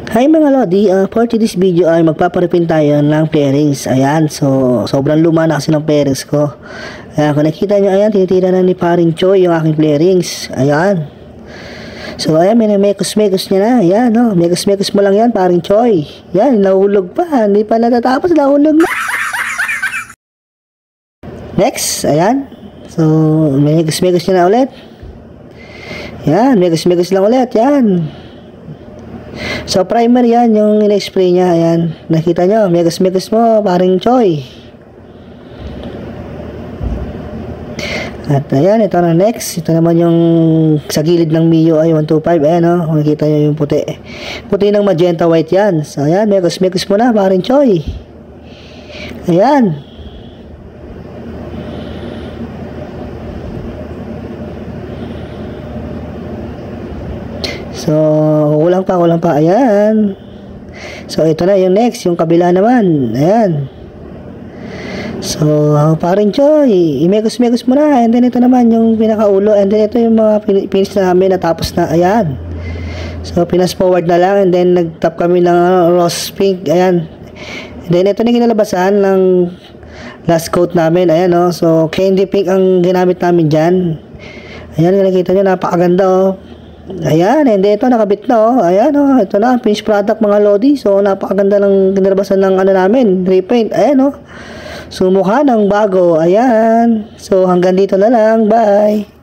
Hi mga Lodi, for today's video ay magpaparepin tayo ng pairings. Ayan, so sobrang luma na kasi ng pairings ko. Ayan, kung nakikita nyo, ayan, tinitira na ni paring Choi yung aking pairings. Ayan. So ayan, may mekos-mekos niya na. Ayan, no, mekos-mekos mo lang yan, paring Choi. Ayan, nahulog pa, hindi pa natatapos, nahulog na. Next, ayan. So, may mekos-mekos niya na ulit. Ayan, mekos-mekos lang ulit, ayan. So, primer yan, yung in-spray niya. Ayan, nakita nyo, megas-megas mo, paring Choi. At ayan, ito na next. Ito naman yung sa gilid ng Mio ay 125. Ayan, o, nakita nyo yung puti. Puti ng magenta white yan. So, ayan, megas-megas mo na, paring Choi. Ayan. So, kulang pa, ayan. So, ito na yung next, yung kabila naman, ayan. So, paring Choi, imekos-mekos mo na, and then ito naman yung pinakaulo, and then ito yung mga finish namin, natapos na, ayan. So, pinas forward na lang, and then nagtap kami ng rose pink, ayan. And then ito na kinalabasan ng last coat namin, ayan, o. So, candy pink ang ginamit namin dyan. Ayan, nakikita nyo, napakaganda, o. Ayan, hindi ito nakabit na, oh. Ayan, oh, ito na finished product mga Lodi. So napakaganda ng kinalabasan ng ano namin, repaint. Ayan, oh. So mukha ng bago. Ayan. So hanggang dito na lang. Bye.